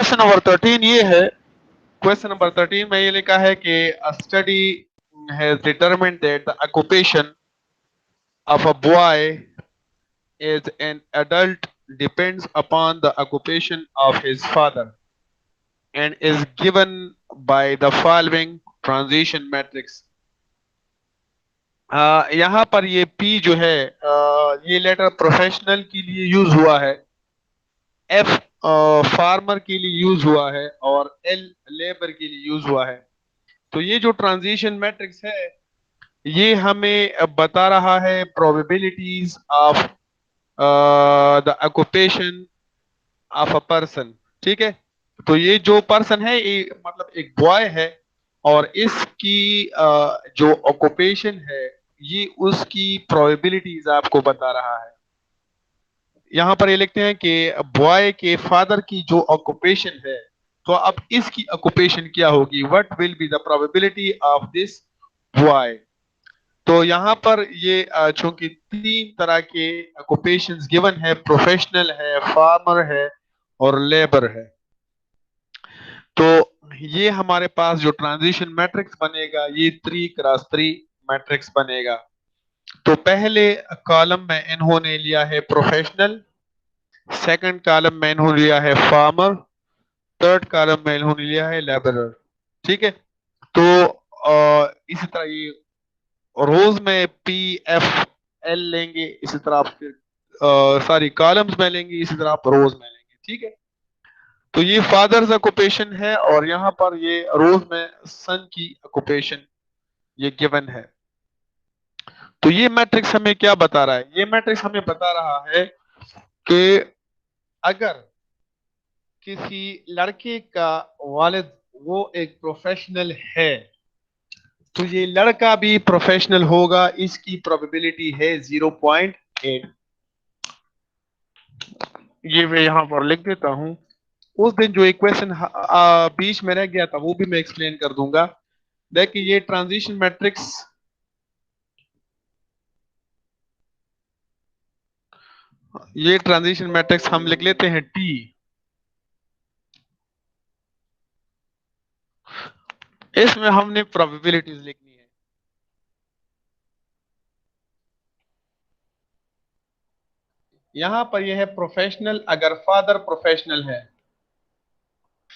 Question number 13 ये है, question number 13 में ये लिखा है कि a study has determined that the occupation of a boy as an adult depends upon the occupation of his father and is given by the following transition matrix. यहाँ पर ये P जो है, ये लेटर प्रोफेशनल के लिए use हुआ है, F फार्मर के लिए यूज हुआ है और L लेबर के लिए यूज हुआ है। तो ये जो ट्रांजिशन मैट्रिक्स है ये हमें बता रहा है probabilities of the occupation of a person. ठीक है, तो ये जो पर्सन है ये मतलब एक बॉय है और इसकी जो ऑक्यूपेशन है ये उसकी प्रोबेबिलिटीज आपको बता रहा है। यहाँ पर ये लिखते हैं कि बॉय के फादर की जो ऑक्यूपेशन है, तो अब इसकी ऑक्यूपेशन क्या होगी, what will be the probability of this boy. तो यहाँ पर ये चूंकि तीन तरह के ऑक्यूपेशंस गिवन है, प्रोफेशनल है, फार्मर है और लेबर है, तो ये हमारे पास जो ट्रांजिशन मैट्रिक्स बनेगा ये 3x3 मैट्रिक्स बनेगा। तो पहले कॉलम में इन्होंने लिया है प्रोफेशनल, सेकंड कॉलम में इन्होंने लिया है फार्मर, थर्ड कॉलम में इन्होंने लिया है लेबरर। ठीक है, तो इसी तरह ये रोज में PFL लेंगे, इसी तरह आप फिर सारी कॉलम्स में लेंगे, इसी तरह आप रोज में लेंगे। ठीक है, तो ये फादर्स ऑक्यूपेशन है और यहाँ पर ये रोज में सन की ऑक्यूपेशन ये गिवन है। तो ये मैट्रिक्स हमें क्या बता रहा है, ये मैट्रिक्स हमें बता रहा है कि अगर किसी लड़के का वालिद वो एक प्रोफेशनल है तो ये लड़का भी प्रोफेशनल होगा, इसकी प्रोबेबिलिटी है 0.8। ये मैं यहां पर लिख देता हूं। उस दिन जो इक्वेशन बीच में रह गया था वो भी मैं एक्सप्लेन कर दूंगा। देखिए ये ट्रांजिशन मैट्रिक्स, ये ट्रांजिशन मैट्रिक्स हम लिख लेते हैं T। इसमें हमने प्रोबेबिलिटीज लिखनी है। यहां पर यह है प्रोफेशनल अगर फादर प्रोफेशनल है,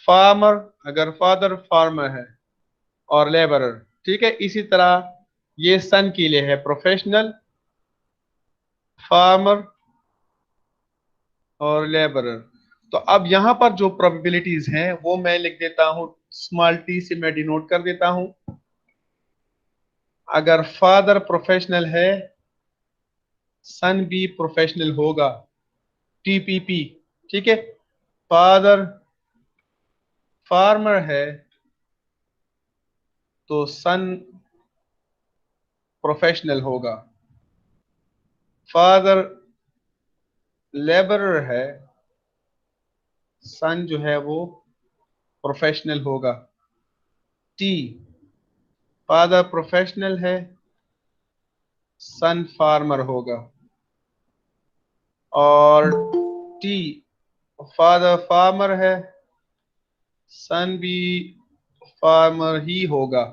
फार्मर अगर फादर फार्मर है और लेबरर। ठीक है, इसी तरह ये सन के लिए है प्रोफेशनल, फार्मर और लेबरर। तो अब यहां पर जो प्रोबेबिलिटीज हैं वो मैं लिख देता हूं, स्मॉल t से मैं डिनोट कर देता हूं। अगर फादर प्रोफेशनल है सन भी प्रोफेशनल होगा, TPP। ठीक है, फादर फार्मर है तो सन प्रोफेशनल होगा, फादर लेबरर है सन जो है वो प्रोफेशनल होगा। T फादर प्रोफेशनल है सन फार्मर होगा और T फादर फार्मर है सन भी फार्मर ही होगा।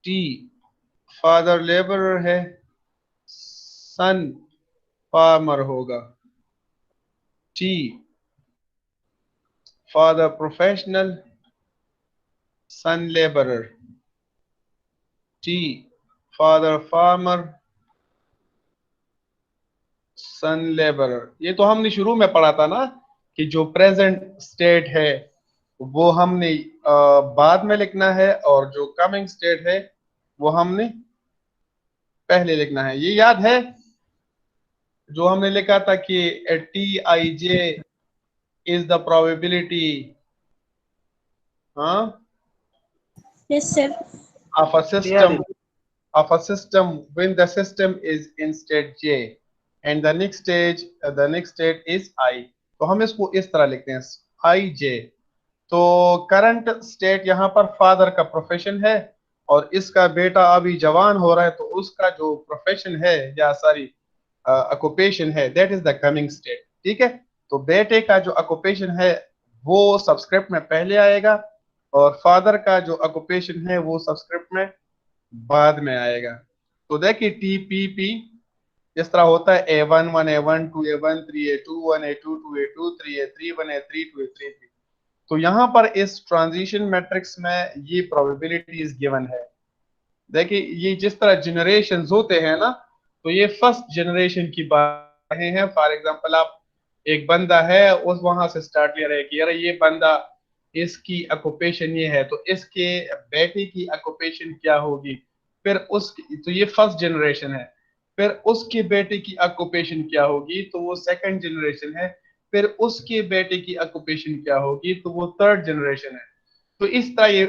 T फादर लेबरर है सन फार्मर होगा। T फादर प्रोफेशनल सन लेबरर। T फादर फार्मर सन लेबरर। ये तो हमने शुरू में पढ़ा था ना कि जो प्रेजेंट स्टेट है वो हमने बाद में लिखना है और जो कमिंग स्टेट है वो हमने पहले लिखना है। ये याद है जो हमने लिखा था कि Tij is the probability Yes, sir. of a system when the system is in state J and the next state is I। तो हम इसको इस तरह लिखते हैं Ij। तो करंट स्टेट यहाँ पर फादर का प्रोफेशन है और इसका बेटा अभी जवान हो रहा है तो उसका जो प्रोफेशन है या सॉरी ऑक्यूपेशन है that is the coming state. ठीक है, तो बेटे का जो ऑक्यूपेशन है वो सबस्क्रिप्ट में पहले आएगा, और फादर का जो ऑक्यूपेशन है वो सबस्क्रिप्ट में बाद में आएगा। तो देखिए टी पी पी इस तरह होता है, A11 A1 2 A1 3 A2 1 A2 2 A2 3 A3 1 A3 2 A3 3। तो यहाँ पर इस ट्रांजिशन मैट्रिक्स में ये प्रोबेबिलिटीज गिवन है। देखिए ये जिस तरह जनरेशन होते हैं ना, तो ये फर्स्ट जनरेशन की बात हैं। फॉर एग्जांपल आप, एक बंदा है, उस वहां से स्टार्ट ले रहे हैं कि यार ये बंदा, इसकी ऑक्यूपेशन ये है, तो इसके बेटे की ऑक्यूपेशन क्या होगी, फिर उस, तो ये फर्स्ट जनरेशन है। फिर उसके बेटे की ऑक्यूपेशन क्या होगी, तो वो सेकंड जनरेशन है। फिर उसके बेटे की ऑक्यूपेशन क्या होगी, तो वो थर्ड जनरेशन है। तो इस तरह ये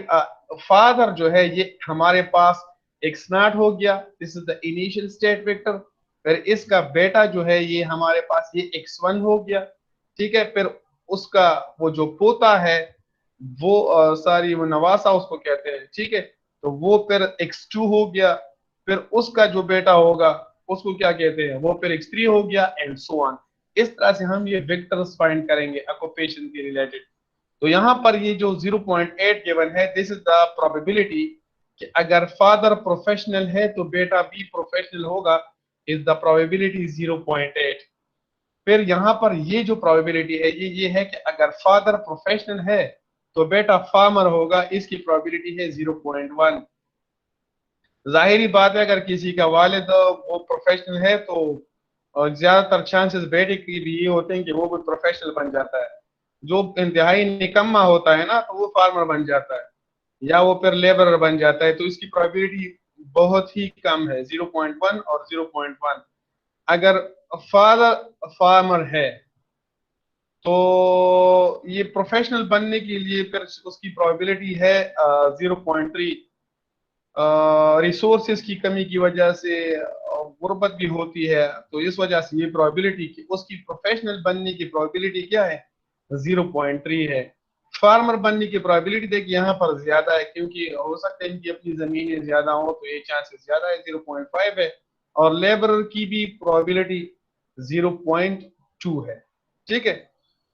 फादर जो है ये हमारे पास एक्स नॉट हो गया, this is the initial state vector. फिर इसका बेटा जो है ये हमारे पास ये x1 हो गया, ठीक है। फिर उसका वो जो पोता है, वो सारी वो नवासा उसको कहते हैं, ठीक है। तो वो फिर x2 हो गया। फिर उसका जो बेटा होगा उसको क्या कहते हैं, वो फिर x3 हो गया, एंड सो ऑन। इस तरह से हम ये वेक्टर्स फाइंड करेंगे ऑक्यूपेशन के रिलेटेड। तो यहाँ पर ये जो 0.8 गिवन है, दिस इज द प्रोबेबिलिटी कि अगर फादर प्रोफेशनल है तो बेटा भी प्रोफेशनल होगा, इज द प्रोबेबिलिटी 0.8। फिर यहाँ पर ये जो प्रोबेबिलिटी है ये है कि अगर फादर प्रोफेशनल है तो बेटा फार्मर होगा, इसकी प्रोबेबिलिटी है 0.1। जाहिरी बात है अगर किसी का वालिद वो प्रोफेशनल है तो ज्यादातर चांसेस बेटे की भी ये होते हैं कि वो भी प्रोफेशनल बन जाता है। जो इंतहाई निकम्मा होता है ना, तो वो फार्मर बन जाता है या वो फिर लेबरर बन जाता है। तो इसकी प्रोबेबिलिटी बहुत ही कम है, 0.1 और 0.1। अगर फादर फार्मर है तो ये प्रोफेशनल बनने के लिए फिर उसकी प्रोबेबिलिटी है 0.3। रिसोर्सेज की कमी की वजह से गुर्बत भी होती है, तो इस वजह से ये प्रोबेबिलिटी कि उसकी प्रोफेशनल बनने की प्रोबेबिलिटी क्या है, 0.3 है। फार्मर बनने की प्रोबेबिलिटी देखिए यहाँ पर ज्यादा है, क्योंकि हो सकता है इनकी अपनी जमीनें ज्यादा हो, तो ये चांसेस ज्यादा है, 0.5 है। और लेबर की भी प्रोबेबिलिटी 0.2 है, ठीक है।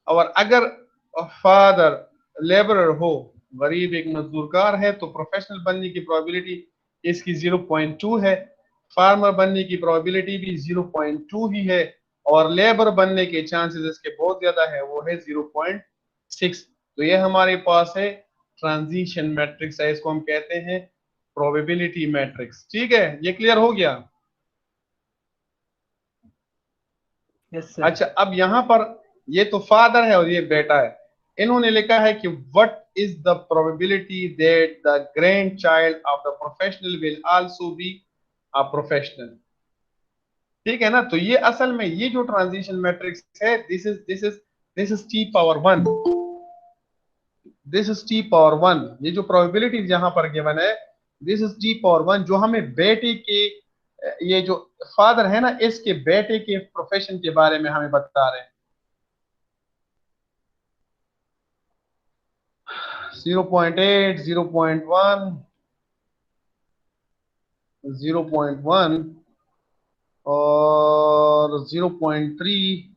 और अगर फादर लेबरर हो, गरीब एक मजदूरकार है, तो प्रोफेशनल बनने की प्रोबेबिलिटी इसकी 0.2 है। फार्मर बनने की प्रोबेबिलिटी भी 0.2 ही है। और लेबर बनने के चांसेस इसके बहुत ज्यादा है, वो है 0.6। तो ये हमारे पास है ट्रांजिशन मैट्रिक्स है, इसको हम कहते हैं प्रोबेबिलिटी मैट्रिक्स। ठीक है, ये क्लियर हो गया। Yes sir. अच्छा, अब यहाँ पर ये तो फादर है और ये बेटा है। इन्होंने लिखा है कि what is the probability that the grand child of the professional will also be a professional. ठीक है ना। तो ये असल में ये जो ट्रांजिशन मैट्रिक्स है, this is T power one, this is T power one. ये जो प्रोबेबिलिटी यहाँ पर गिवन है, this is T power one, जो हमें बेटे के, ये जो फादर है ना, इसके बेटे के प्रोफेशन के बारे में हमें बता रहे हैं। 0.8 0.1 0.1 और 0.3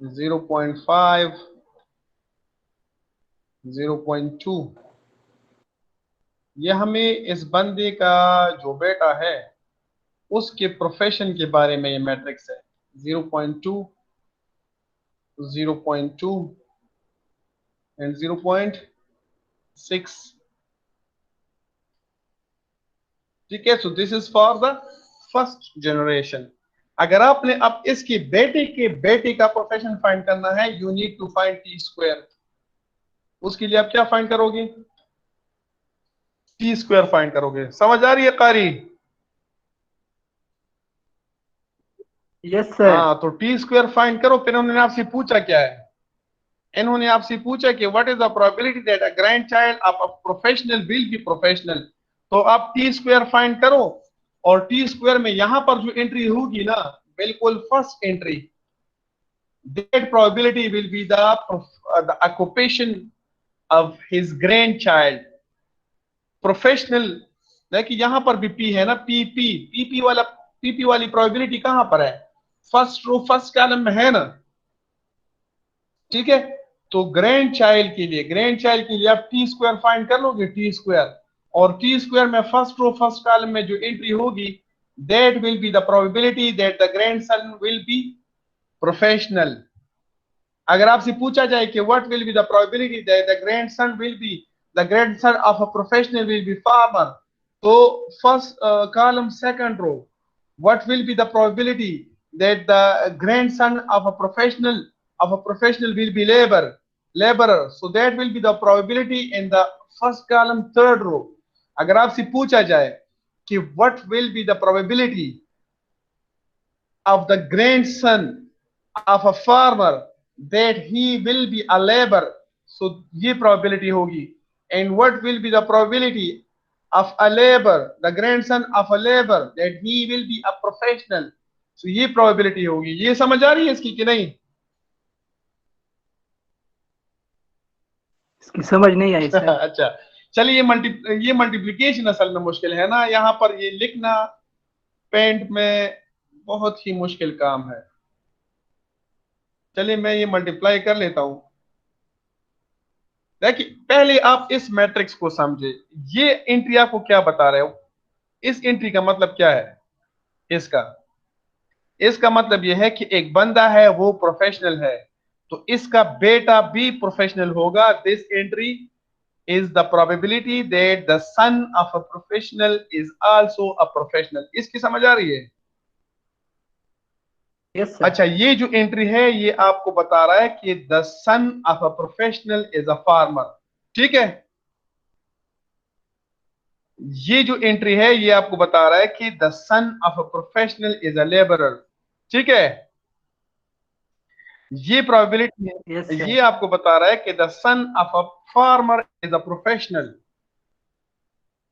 0.5 0.2। ये हमें इस बंदे का जो बेटा है उसके प्रोफेशन के बारे में ये मैट्रिक्स है। 0.2 0.2 एंड 0.6। ठीक है, सो this is for the first generation. अगर आपने अब इसके बेटे के बेटे का प्रोफेशन फाइंड करना है, you need to find T square. उसके लिए आप क्या फाइंड करोगे, टी स्क्वायर फाइंड करोगे। समझ आ रही है कारी? Yes sir. हाँ, तो टी स्क्वायर फाइंड करो। फिर उन्होंने आपसे पूछा क्या है, इन्होंने आपसे पूछा कि what is the probability that a grand child of a professional will be professional. तो आप टी स्क्वायर फाइंड करो, और टी स्क्वायर में यहां पर जो एंट्री होगी ना, बिल्कुल first entry, that probability will be the occupation of his grandchild professional. देखिए यहां पर भी पी है ना, पी पी पी पी वाला, पी पी वाली प्रोबेबिलिटी कहां पर है, फर्स्ट रो फर्स्ट कॉलम में है ना, ठीक है। तो ग्रैंड चाइल्ड के लिए आप टी स्क्वायर फाइंड कर लोगे, टी स्क्वायर, और टी स्क्वायर में फर्स्ट रो फर्स्ट कॉलम में जो एंट्री होगी, that will be the probability that the grandson will be professional. अगर आपसे पूछा जाए कि what will be the probability that the grandson of a professional will be farmer, तो first column second row, what will be the probability that the grandson of a professional will be laborer, so that will be the probability in the first column third row। अगर आपसे पूछा जाए कि what will be the probability of the grandson of a farmer that he will be a laborer, so ये probability होगी। and what will be the probability of a laborer, the grandson of a laborer, that he will be a professional, so ये probability होगी। ये समझ आ रही है इसकी कि नहीं? इसकी समझ नहीं आई सर। अच्छा, चलिए ये मल्टीप्लिकेशन असल में मुश्किल है ना, यहाँ पर ये लिखना पेंट में बहुत ही मुश्किल काम है। चलिए मैं ये मल्टीप्लाई कर लेता हूं। देखिए पहले आप इस मैट्रिक्स को समझे, ये एंट्री आपको क्या बता रहे हो, इस एंट्री का मतलब क्या है, इसका मतलब यह है कि एक बंदा है वो प्रोफेशनल है, तो इसका बेटा भी प्रोफेशनल होगा। This entry is the probability that the son of a professional is also a professional। इसकी समझ आ रही है? Yes sir. अच्छा, ये जो एंट्री है ये आपको बता रहा है कि the son of a professional is a farmer, ठीक है। ये जो एंट्री है ये आपको बता रहा है कि the son of a professional is a laborer, ठीक है। ये प्रोबेबिलिटी है, यस सर। ये आपको बता रहा है कि the son of a farmer is a professional,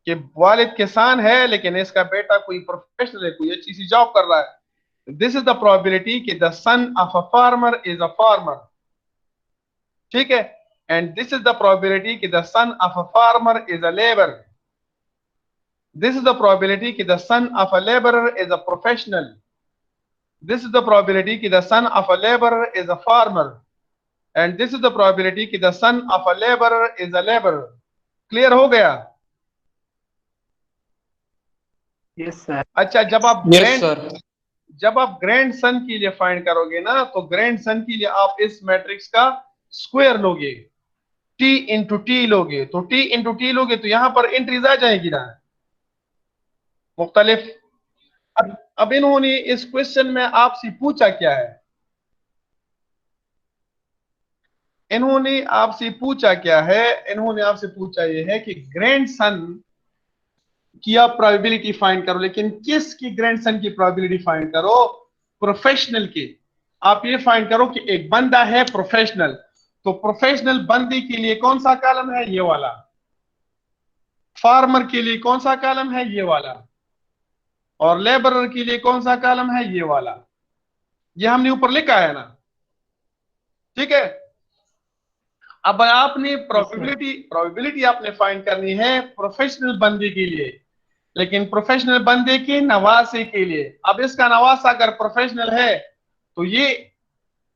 कि वालिद किसान है लेकिन इसका बेटा कोई प्रोफेशनल है, कोई अच्छी सी जॉब कर रहा है। दिस इज द प्रोबेबिलिटी कि the son of a farmer is a farmer, ठीक है। And this is the probability कि the son of a farmer is a labour. This is the probability कि the son of a labourer is a professional. This is the probability कि the son of a labourer is a farmer, and this is the probability कि the son of a labourer is a labourer. Clear हो गया? Yes sir. अच्छा, yes sir. जब आप grand son के लिए find करोगे ना, तो ग्रैंड सन के लिए आप इस मैट्रिक्स का स्क्वायर लोगे, टी इंटू टी लोगे, तो टी इंटू टी लोगे तो यहां पर एंट्रीज आ जाएगी ना मुख्तलिफ। अब इन्होंने इस क्वेश्चन में आपसे पूछा क्या है, इन्होंने आपसे पूछा क्या है, इन्होंने आपसे पूछा यह है कि ग्रैंड सन की आप प्रोबेबिलिटी फाइंड करो, लेकिन किसकी ग्रैंडसन की प्रोबेबिलिटी फाइंड करो? प्रोफेशनल की। आप ये फाइंड करो कि एक बंदा है प्रोफेशनल, तो प्रोफेशनल बंदे के लिए कौन सा कॉलम है, ये वाला। फार्मर के लिए कौन सा कॉलम है, ये वाला। और लेबरर के लिए कौन सा कॉलम है, ये वाला। ये हमने ऊपर लिखा है ना, ठीक है। अब आपने प्रोबेबिलिटी आपने फाइंड करनी है प्रोफेशनल बंदे के लिए, लेकिन प्रोफेशनल बंदे के नवासे के लिए। अब इसका नवासा अगर प्रोफेशनल है तो ये,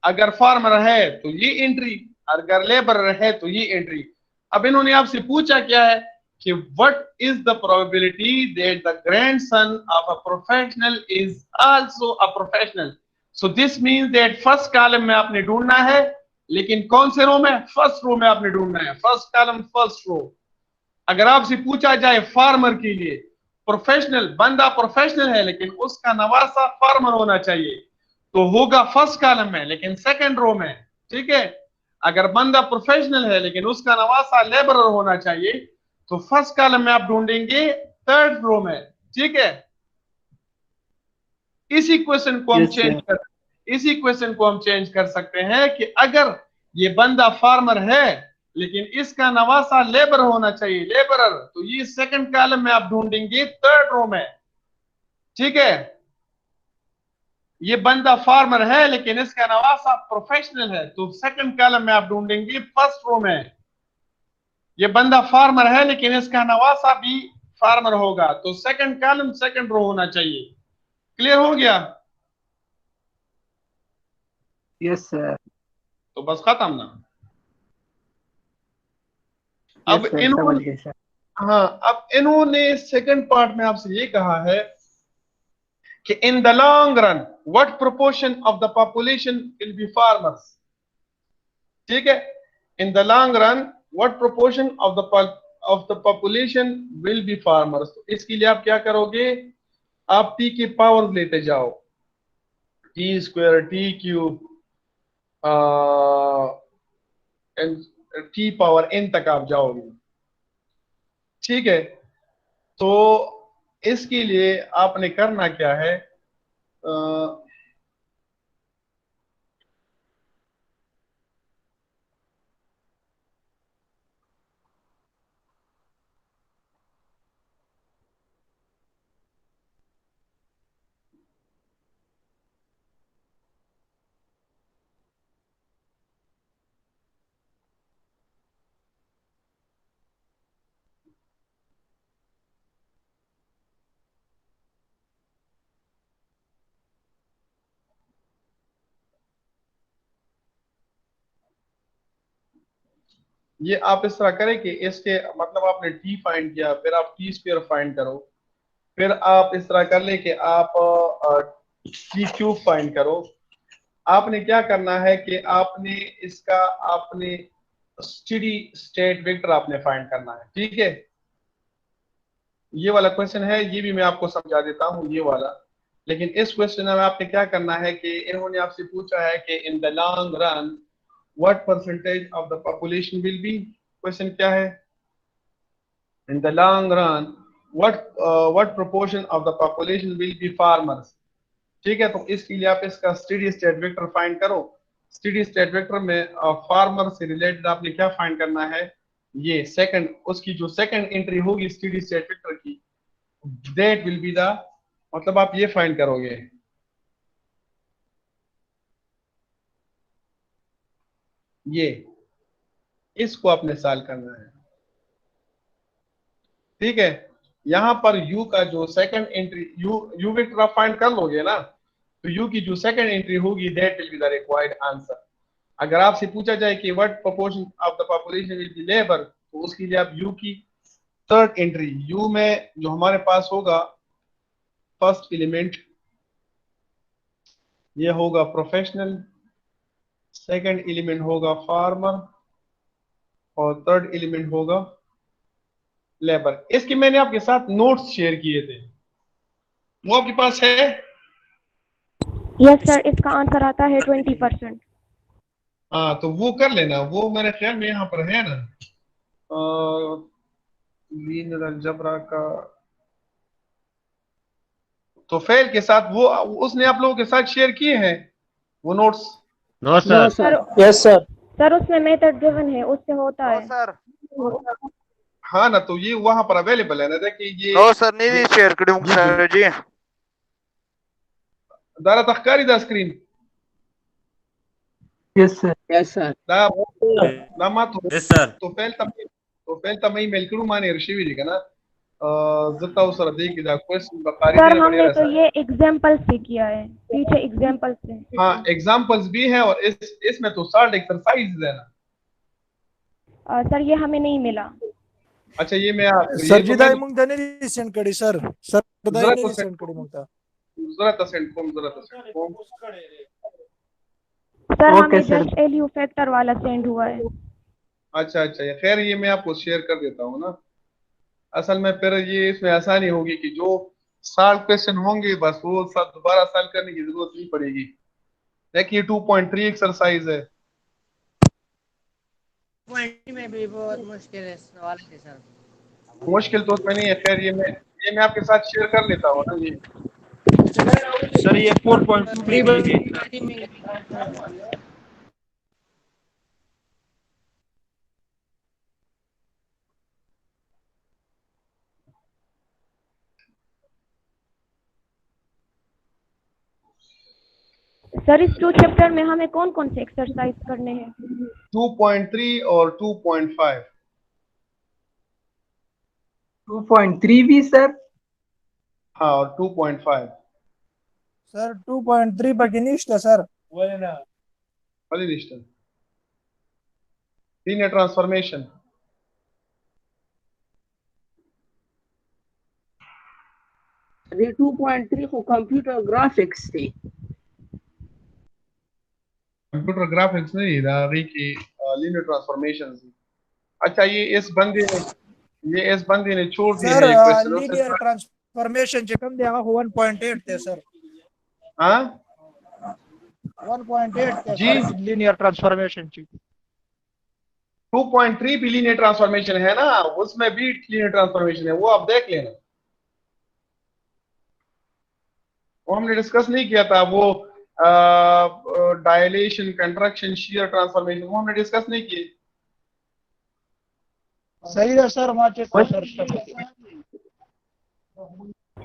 अगर फार्मर है तो ये एंट्री, अगर लेबरर है तो ये एंट्री। अब इन्होंने आपसे पूछा क्या है कि what is the probability that the grandson of a professional is also a professional. So this means that first column में आपने ढूंढना है, लेकिन कौन से रो में? फर्स्ट रो में आपने ढूंढना है, फर्स्ट कॉलम फर्स्ट रो। अगर आपसे पूछा जाए फार्मर के लिए, प्रोफेशनल बंदा प्रोफेशनल है लेकिन उसका नवासा फार्मर होना चाहिए, तो होगा फर्स्ट कॉलम में लेकिन सेकंड रो में, ठीक है। अगर बंदा प्रोफेशनल है लेकिन उसका नवासा लेबरर होना चाहिए, तो फर्स्ट कॉलम में आप ढूंढेंगे थर्ड रो में, ठीक है। इसी क्वेश्चन को हम यस चेंज सर। कर इसी क्वेश्चन को हम चेंज कर सकते हैं कि अगर ये बंदा फार्मर है लेकिन इसका नवासा लेबर होना चाहिए, लेबरर, तो ये सेकंड कॉलम में आप ढूंढेंगे थर्ड रो में, ठीक है। ये बंदा फार्मर है लेकिन इसका नवासा प्रोफेशनल है, तो सेकंड कॉलम में आप ढूंढेंगे फर्स्ट रो में। ये बंदा फार्मर है लेकिन इसका नवासा भी फार्मर होगा, तो सेकंड कॉलम सेकंड रो होना चाहिए। क्लियर हो गया? Yes sir. तो बस खत्म ना। यस अब सर, समझ इन्होंने, गए सर। हाँ, अब इन्होंने सेकंड पार्ट में आपसे ये कहा है कि in the long run what proportion of the population will be farmers. ठीक है, in the long run what proportion of the population will be farmers. तो इसके लिए आप क्या करोगे, आप टी की पावर लेते जाओ, T square T cube T power N तक आप जाओगे। ठीक है, तो इसके लिए आपने करना क्या है, अ, ये आप इस तरह करें कि इसके मतलब आपने टी फाइंड किया, फिर आप टी स्क्वायर फाइंड करो, फिर आप इस तरह कर ले कि आप टी क्यूब फाइंड करो। आपने क्या करना है कि आपने इसका आपने स्टेडी स्टेट वेक्टर आपने फाइंड करना है। ठीक है, ये वाला क्वेश्चन है, ये भी मैं आपको समझा देता हूँ ये वाला। लेकिन इस क्वेश्चन में आपने क्या करना है कि इन्होंने आपसे पूछा है कि in the long run what percentage of the population will be. Question क्या है, in the long run what proportion of the population will be farmers। ठीक है, तो इसके लिए आप इसका स्टेडी स्टेट वेक्टर फाइंड करो। स्टेडी स्टेट वेक्टर में फार्मर से रिलेटेड आपने क्या फाइंड करना है, ये सेकंड, उसकी जो सेकंड एंट्री होगी स्टेडी स्टेट वेक्टर की, दैट विल बी द, मतलब आप ये फाइंड करोगे, ये इसको आपने सॉल्व करना है। ठीक है, यहां पर u का जो सेकंड एंट्री, u वेक्टर आप फाइंड कर लोगे ना, तो u की जो सेकंड एंट्री होगी that will be the required answer. अगर आपसे पूछा जाए कि what proportion of the population will be labour, तो उसके लिए आप u की थर्ड एंट्री, u में जो हमारे पास होगा फर्स्ट एलिमेंट, ये होगा प्रोफेशनल, सेकंड एलिमेंट होगा फार्मर, और थर्ड एलिमेंट होगा लेबर। इसके मैंने आपके साथ नोट्स शेयर किए थे, वो आपके पास है? यस सर, इसका आंसर आता है 20%। हाँ, तो वो कर लेना, वो मेरे ख्याल में यहाँ पर है ना, लीनियर अलजेब्रा का, तो फेल के साथ वो उसने आप लोगों के साथ शेयर किए हैं वो notes. No no sir. Sir, sir. Yes sir. Sir उसमें मेथड गिवन है, उससे होता नो है। सर। हाँ ना, तो ये वहां पर अवेलेबल है ना, देखिए ये नो सर, नहीं शेयर करूंगा ये सर जी। दारा तखकारी दा screen yes sir. Yes sir. दा दा मा यस सर। तो फेल तमई मेलकरू माने रशिवी दी ना, जता उसरा दे की दा क्वेश्चन बखारी सर दे हमने बढ़िया तो रहा। ये एग्जाम्पल से किया है, पीछे एग्जाम्पल से। हाँ, एग्जांपल्स भी है, और इसमें तो सॉल्व एक्सरसाइज है ना। सर ये हमें नहीं मिला। अच्छा, ये मैं सर जी दाई मग त्याने रिसेंट कडी सर सर दाई जरा ने तो रिसेंट कडी मग ता जरा सेंड फॉर्म सर ओके हमें सर। जस्ट एलयू फैक्टर वाला सेंड हुआ है। अच्छा अच्छा, ये खैर ये मैं आपको शेयर कर देता हूँ ना। असल में फिर ये इसमें आसानी होगी कि जो सॉल्व क्वेश्चन होंगे बस वो सब दोबारा सॉल्व करने की जरूरत नहीं पड़ेगी। देखिए 2.3 एक्सरसाइज है। में भी बहुत मुश्किल है सवाल है सर। मुश्किल तो उसमें नहीं है, खैर ये मैं आपके साथ शेयर कर लेता हूँ ना ये। सर ये 4.2 पे कीजिए। सर इस 2 चैप्टर में हमें कौन कौन से एक्सरसाइज करने हैं? 2.3 और 2.5। 2.3 भी सर। हाँ, और 2.5। सर 2.3 ಬಗ್ಗೆ ಇಷ್ಟ ಸರ್ ಓಲೇನಾ लीनियर ट्रांसफॉर्मेशन। ये 2.3 को कंप्यूटर ग्राफिक्स थी। कंप्यूटर ग्राफिक्स नहीं रही कि लीनियर ट्रांसफॉर्मेशन थी। अच्छा, ये इस बंदे ने छोड़ दिए सर है ये क्वेश्चन उससे। लिनियर ट्रांसफॉर्मेशन चे कम दिया 1.8 थे सर। हाँ 1.8 थे जी, सर लिनियर ट्रांसफॉर्मेशन ची। 2.3 भी लीनियर ट्रांसफॉर्मेशन है ना, उसमें भी लीनियर ट्रांसफॉर्मेशन है, वो आप देख लेना। वो हमने डिस्कस नहीं किया था, वो डायलेशन, कंट्रक्शन, शियर ट्रांसफॉर्मेशन, वो हमने डिस्कस नहीं किए। सही है सर, माचे को सर।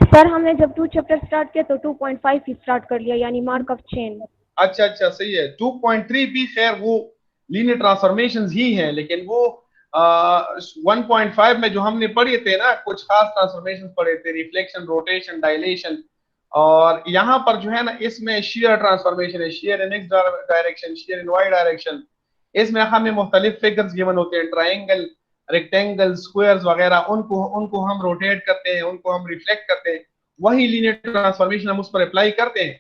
सर हमने जब 2 चैप्टर स्टार्ट किया तो 2.5 ही स्टार्ट कर लिया, यानी मार्क ऑफ चेन। अच्छा अच्छा, सही है। 2.3 भी खैर वो लीनियर ट्रांसफॉर्मेशन ही है, लेकिन वो 1.5 में जो हमने पढ़े थे ना, कुछ खास ट्रांसफॉर्मेशन पढ़े थे, रिफ्लेक्शन, रोटेशन, डायलेशन। और यहाँ पर जो है ना, इसमें शेयर ट्रांसफॉर्मेशन है, shear in X direction, shear in Y direction. इसमें हमें मुख्तलिफ फिगर्स गिवन होते हैं, ट्राइंगल, रेक्टेंगल, स्क्वायर्स वगैरह, उनको उनको हम रोटेट करते हैं, उनको हम रिफ्लेक्ट करते हैं। वही लीनियर ट्रांसफॉर्मेशन हम उस पर अप्लाई करते हैं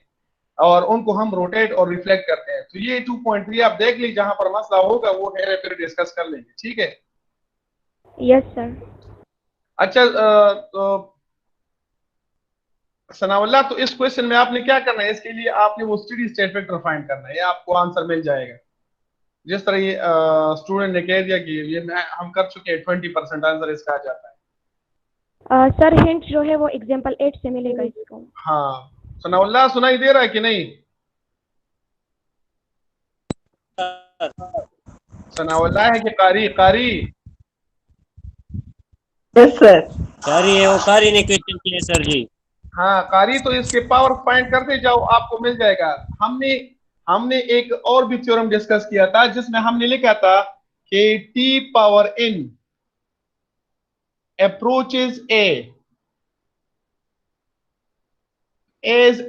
और उनको हम रोटेट और रिफ्लेक्ट करते हैं। तो ये 2.3 आप देख लीजिए, जहां पर मसला होगा वो है फिर डिस्कस कर लेंगे, ठीक है। Yes sir. अच्छा, तो सनाउल्लाह, तो इस क्वेश्चन में आपने क्या करना है, इसके लिए आपने वो स्टेडी स्टेट वेक्टर फाइंड करना है, ये आपको आंसर मिल जाएगा। जिस तरह ये स्टूडेंट ने कह दिया कि ये हम कर चुके हैं, 20% आंसर इसका आ जाता है। सर हिंट जो है वो एग्जांपल 8 से मिलेगा इसको। हाँ, सनाउल्लाह सुनाई दे रहा है कि नहीं? सनाउल्लाह है कि कारी? कारी? Yes sir. कारी है, वो कारी ने क्वेश्चन किए सर जी। हाँ कारी, तो इसके पावर फाइंड करते जाओ, आपको मिल जाएगा। हमने हमने एक और भी थ्योरम डिस्कस किया था, जिसमें हमने लिखा था कि T power n approaches a as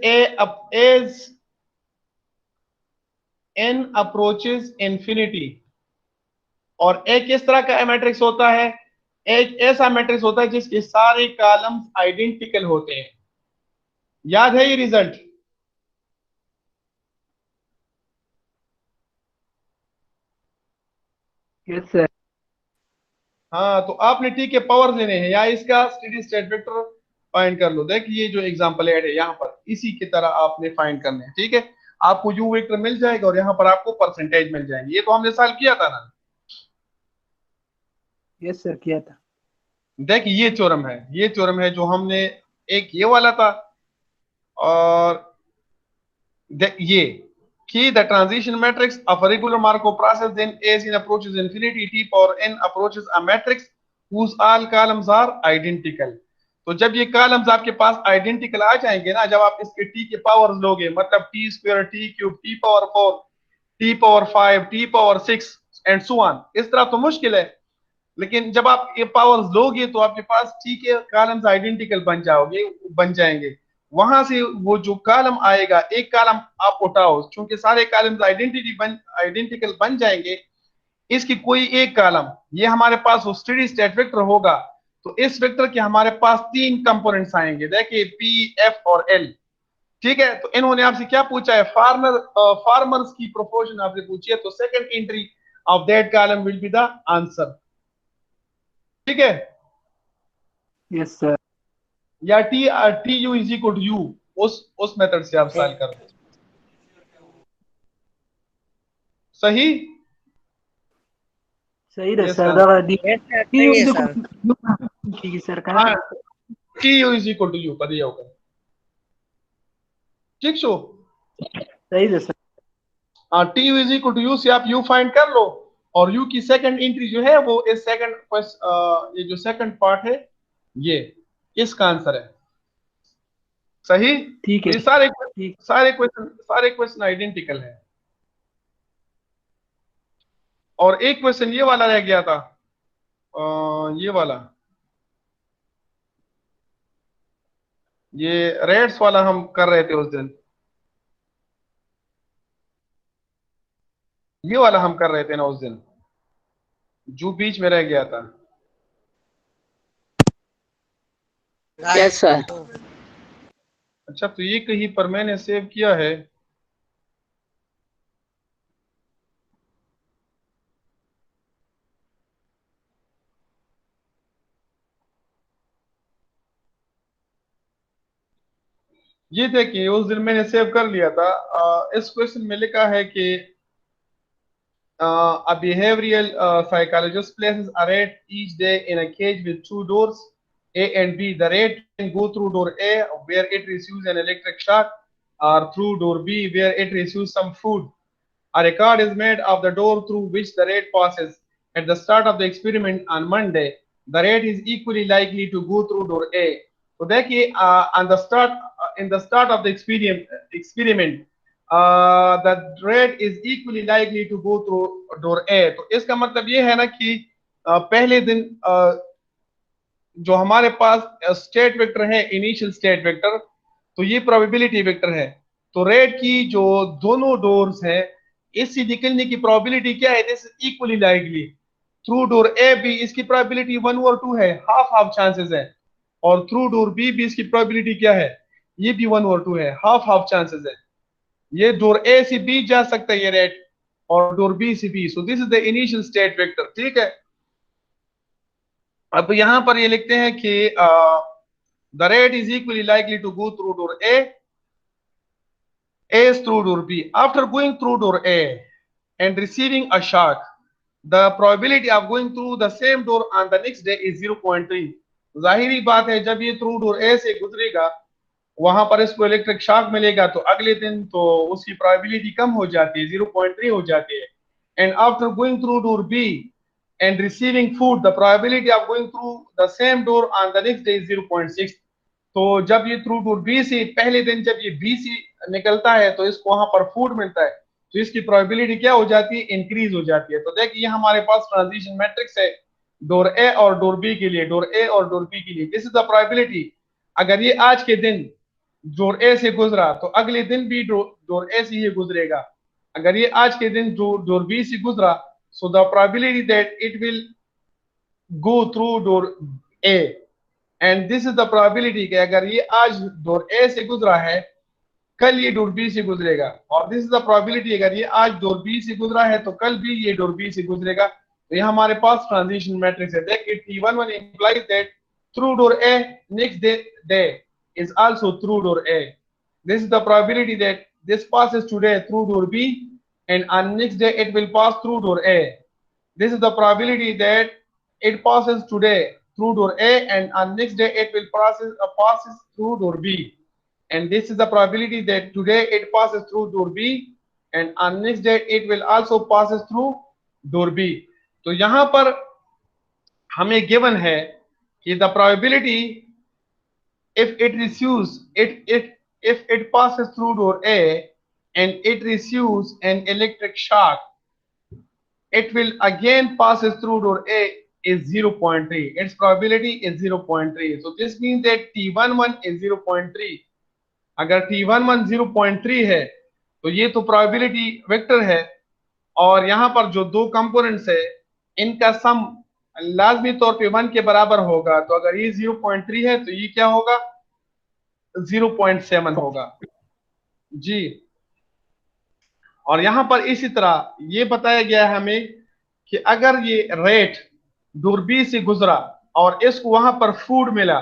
n approaches infinity. और एक इस तरह का मैट्रिक्स होता है, एक ऐसा मैट्रिक्स होता है जिसके सारे कॉलम्स आइडेंटिकल होते हैं। याद है ये रिजल्ट? Yes sir. हाँ, तो आपने टी के पावर लेने हैं या इसका स्टेडी स्टेट वेक्टर फाइंड कर लो। देखिए ये जो एग्जांपल ऐड है यहाँ पर, इसी की तरह आपने फाइंड करने हैं, ठीक है। आपको यू वेक्टर मिल जाएगा और यहाँ पर आपको परसेंटेज मिल जाएंगे। ये तो हमने सॉल्व किया था ना। यस सर, किया था। देखिए ये थ्योरम है जो हमने, एक ये वाला था, और ये कि the transition matrix of a regular Markov process then as n approaches infinity t power n approaches a matrix whose all columns are identical। तो जब ये कॉलम्स आपके पास आइडेंटिकल आ जाएंगे ना, जब आप इसके टी के पावर्स लोगे, मतलब T square, T cube, T power 4, T power 5, T power 6 and so on, इस तरह तो मुश्किल है। लेकिन जब आप ये पावर्स लोगे तो आपके पास टी के कॉलम्स आइडेंटिकल बन जाएंगे। वहां से वो जो कॉलम आएगा, एक कॉलम आप उठाओ, क्योंकि सारे कॉलम्स आइडेंटिकल बन जाएंगे, इसकी कोई एक कॉलम, ये हमारे पास स्टेडी स्टेट वेक्टर होगा। तो इस वेक्टर के हमारे पास 3 कंपोनेंट्स आएंगे, देखिए पी, एफ और एल, ठीक है। तो इन्होंने आपसे क्या पूछा है, फार्मर्स की प्रोपोर्शन आपसे पूछी है, तो second entry of that column will be the answer, ठीक है। Yes sir. या T U is equal to U, उस मेथड से आप सॉल्व करो, सही। सही है ये सर। सर, दी यस सर, सही है सर। सर का हाँ, T U is equal to U पता होगा, ठीक शो। सही है सर। हाँ, T U is equal to U से आप यू फाइंड कर लो, और यू की सेकंड एंट्री जो है वो इस सेकंड, ये जो सेकंड पार्ट है, ये इसका आंसर है, सही। ठीक तो है। ये सारे ठीक। सारे क्वेश्चन आइडेंटिकल है। और एक क्वेश्चन ये वाला रह गया था, ये वाला, ये रेट्स वाला हम कर रहे थे उस दिन। ये वाला हम कर रहे थे ना उस दिन, जो बीच में रह गया था। Yes sir. अच्छा, तो ये कहीं पर मैंने सेव किया है। ये देखिए, उस दिन मैंने सेव कर लिया था। इस क्वेश्चन में लिखा है कि a behavioral psychologist places a rat each day in a cage with two doors, A and B. The rat can go through door A, where it receives an electric shock, or through door B, where it receives some food. A record is made of the door through which the rat passes. At the start of the experiment on Monday, the rat is equally likely to go through door A. तो देखिए, on the start in the start of the experiment the rat is equally likely to go through door A. तो इसका मतलब ये है ना कि पहले दिन जो हमारे पास स्टेट वेक्टर है, इनिशियल स्टेट वेक्टर, तो ये प्रोबेबिलिटी वेक्टर है। तो रेट की जो दोनों डोर्स हैं, इससे निकलने की प्रोबेबिलिटी क्या है? This is equally likely through door A B, इसकी प्रोबेबिलिटी 1/2 है, हाफ हाफ चांसेस है। और थ्रू डोर बी भी इसकी प्रोबेबिलिटी क्या है? ये भी 1/2 है, हाफ हाफ चांसेस है। ये डोर ए से बी जा सकता है ये रेट, और डोर बी से B. So this is the initial state vector, ठीक है। अब यहां पर ये लिखते हैं कि the rat is equally likely to go through door A is through door B. After going through door A and receiving a shock, the probability of going through the same door on the next day is 0.3. जाहिरी बात है, जब ये through door ए से गुजरेगा, वहां पर इसको electric shock मिलेगा, तो अगले दिन तो उसकी प्रोबेबिलिटी कम हो जाती है, 0.3 हो जाती है। And after going through door B and receiving food, the probability of going through the same door on the next day is 0.6. तो जब ये थ्रू डोर बी से, पहले दिन जब ये बी से निकलता है तो इसको वहां पर फूड मिलता है, तो इसकी प्रोबेबिलिटी क्या हो जाती है? इंक्रीज हो जाती है। तो देखिए, ये हमारे पास ट्रांजिशन मैट्रिक्स है डोर ए और डोर बी के लिए, डोर ए और डोर बी के लिए। This is the probability. अगर ये आज के दिन डोर ए से गुजरा तो अगले दिन भी डोर ए से ही गुजरेगा। अगर ये आज के दिन डोर बी से गुजरा, so the probability that it will go through door A, and this is the probability कि अगर ये आज डोर ए से गुजरा है, कल ये डोर बी से गुजरेगा। और दिस इज द प्रोबेबिलिटी, अगर ये आज डोर बी से गुजरा है तो कल भी ये डोर बी से गुजरेगा। तो ये हमारे पास ट्रांजिशन मैट्रिक्स है। देखिए, T11 implies that through door A next day is also through door A. This is the probability that this passes today through door B, and on next day it will pass through door A. This is the probability that it passes today through door A, and on next day it will passes through door B. And this is the probability that today it passes through door B, and on next day it will also passes through door B. तो यहां पर हमें given है कि the probability if it receives if it passes through door A and it receives an electric shock, it will again passes through door A is 0.3. Its probability is 0.3. So this means that T11 is 0.3. अगर T11 0.3 है तो ये तो probability vector है, और यहाँ पर जो दो कंपोनेंट्स है इनका सम लाजमी तौर पे 1 के बराबर होगा। तो अगर ये 0.3 है तो ये क्या होगा? 0.7 होगा जी। और यहाँ पर इसी तरह ये बताया गया है हमें कि अगर ये रेट डोर बी से गुजरा और इसको वहां पर फूड मिला,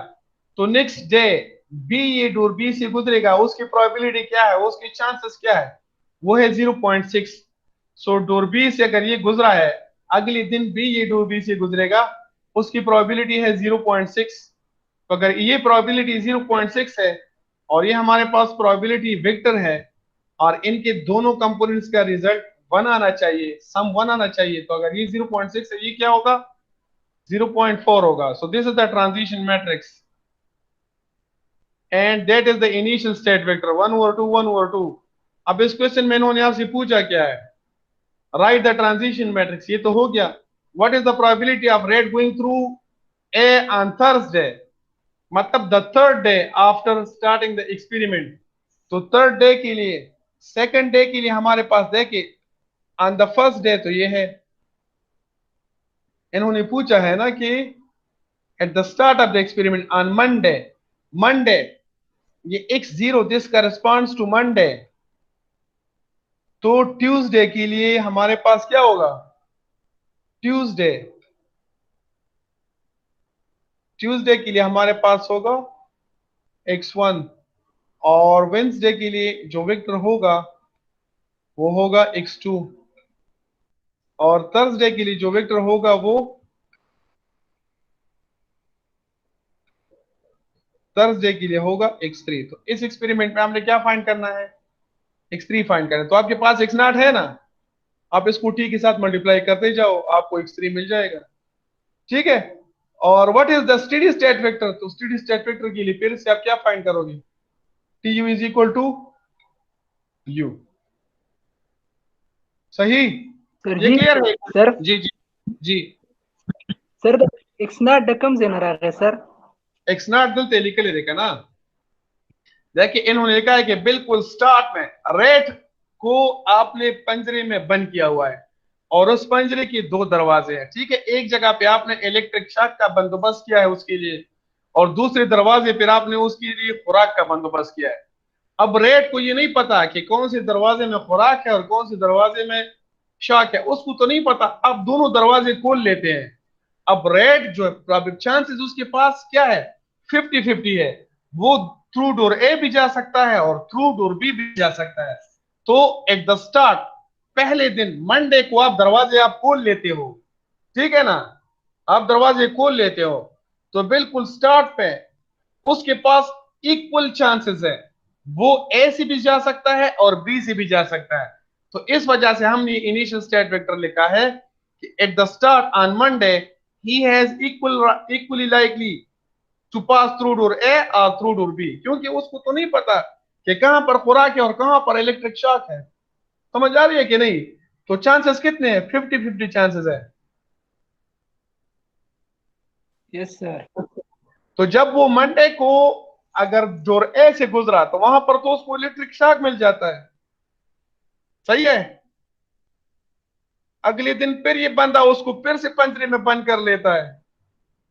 तो नेक्स्ट डे बी ये डोर बी से गुजरेगा, उसकी प्रोबेबिलिटी क्या है? उसकी चांसेस क्या है? वो है 0.6। सो डोर बी से अगर ये गुजरा है, अगले दिन भी ये डोर बी से गुजरेगा, उसकी प्रोबेबिलिटी है 0.6। तो अगर ये प्रोबेबिलिटी 0.6 है और ये हमारे पास प्रोबेबिलिटी वेक्टर है, और इनके दोनों कंपोनेंट्स का रिजल्ट 1 आना चाहिए, सम 1 आना चाहिए, तो अगर ये 0.6 है, ये क्या होगा? 0.4 होगा। सो this is the transition matrix, and that is the initial state vector 1/2 1/2। अब इस क्वेश्चन में इन्होंने आपसे पूछा क्या है? Right the transition matrix. ये तो हो गया। What is the probability of rate going through A on Thursday, मतलब the third day after starting the experiment. तो थर्ड डे के लिए, सेकंड डे के लिए हमारे पास देखिए ऑन द फर्स्ट डे, तो ये है, इन्होंने पूछा है ना कि at the start of the experiment on Monday, Monday ये x0 this corresponds to Monday, तो ट्यूसडे के लिए हमारे पास क्या होगा, ट्यूसडे, ट्यूसडे के लिए हमारे पास होगा x1, और वेंसडे के लिए जो वेक्टर होगा वो होगा x2, और थर्सडे के लिए जो वेक्टर होगा वो थर्सडे के लिए होगा x3। तो इस एक्सपेरिमेंट में हमने क्या फाइंड करना है, x3 फाइंड करना है। तो आपके पास x0 है ना, आप इसको t के साथ मल्टीप्लाई करते जाओ, आपको x3 मिल जाएगा, ठीक है। और what is the steady state vector, तो स्टेडी स्टेट वेक्टर के लिए फिर से आप क्या फाइंड करोगे, tu is equal to u, सही, Sir, ये G, क्लियर है? sir, जी जी जी। sir, the X0 becomes NRR, sir. x0 दिल लिख लिखा ना, देखिए इन्होंने लिखा है कि बिल्कुल स्टार्ट में रेट को आपने पंजरे में बंद किया हुआ है, और उस पंजरे के दो दरवाजे हैं, ठीक है। एक जगह पे आपने इलेक्ट्रिक शॉक का बंदोबस्त किया है उसके लिए, और दूसरे दरवाजे पर आपने उसके लिए खुराक का बंदोबस्त किया है। अब रेट को ये नहीं पता कि कौन से दरवाजे में खुराक है और कौन से दरवाजे में शॉक है, उसको तो नहीं पता। अब दोनों दरवाजे खोल लेते हैं। अब रेट जो है चांसेस उसके पास क्या है, 50-50 है, वो थ्रू डोर ए भी जा सकता है और थ्रू डोर बी भी जा सकता है। तो एट द स्टार्ट, पहले दिन मंडे को आप दरवाजे आप खोल लेते हो, ठीक है ना, आप दरवाजे खोल लेते हो, तो बिल्कुल स्टार्ट पे उसके पास इक्वल चांसेस है, वो ए से भी जा सकता है और बी से भी जा सकता है। तो इस वजह से हमने इनिशियल स्टेट वेक्टर लिखा है कि at the start on Monday he has equally likely to pass through door A or through door B, क्योंकि उसको तो नहीं पता कि कहां पर खुराक है और कहां पर इलेक्ट्रिक शॉक है। समझ आ रही है कि नहीं? तो चांसेस कितने हैं, 50-50 चांसेस है। Yes, sir. तो जब वो मंडे को अगर डोर ए से गुजरा तो वहां पर तो उसको इलेक्ट्रिक शॉक मिल जाता है, सही है। अगले दिन फिर ये बंदा उसको फिर से पंजरे में बंद कर लेता है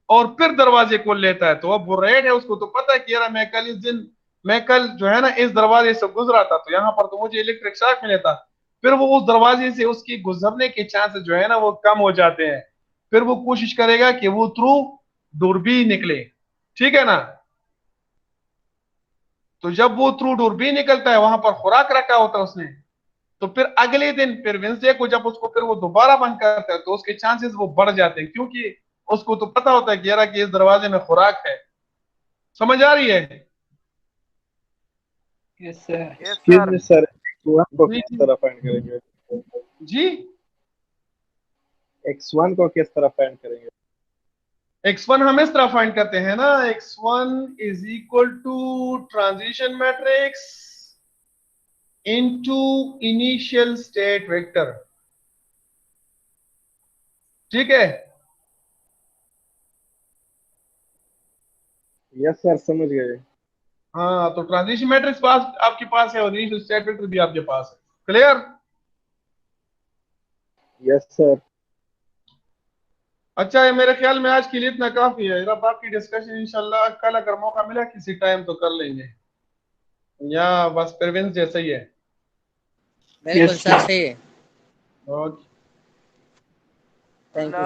और फिर दरवाजे खोल लेता है। तो अब वो रेड है, उसको तो पता है कि यार मैं कल जो है ना इस दरवाजे से गुजरा था, तो यहाँ पर तो मुझे इलेक्ट्रिक शॉक मिला था। फिर वो उस दरवाजे से उसकी गुजरने के चांसेस जो है ना वो कम हो जाते हैं। फिर वो कोशिश करेगा कि वो थ्रू डोर बी निकले, ठीक है ना। तो जब वो थ्रू डोर बी निकलता है, वहां पर खुराक रखा होता है उसने, तो फिर अगले दिन फिर वेंसडे को जब उसको फिर वो दोबारा बंद करता है तो उसके चांसेस वो बढ़ जाते हैं, क्योंकि उसको तो पता होता है कि यार कि इस दरवाजे में खुराक है। समझ आ रही है? Yes, sir. Excuse me sir, x1 को जी किस तरह फाइंड करेंगे? जी, x1 को किस तरह फाइंड करेंगे? x1 हम इस तरह फाइंड करते हैं ना, x1 is equal to transition matrix into initial state vector, ठीक है। यस सर, समझ गए। हाँ, तो ट्रांजिशन मैट्रिक्स पास आपके पास है और इनिशियल स्टेट वेक्टर भी आपके पास है। क्लियर? Yes sir. अच्छा है, मेरे ख्याल में आज के लिए इतना काफी है। जरा बाकी डिस्कशन इंशाल्लाह कल अगर मौका मिला किसी टाइम तो कर लेंगे, या बस प्रिवेंस जैसा ही है। बिल्कुल Yes, सर sir. सही है। ओके। Thank you.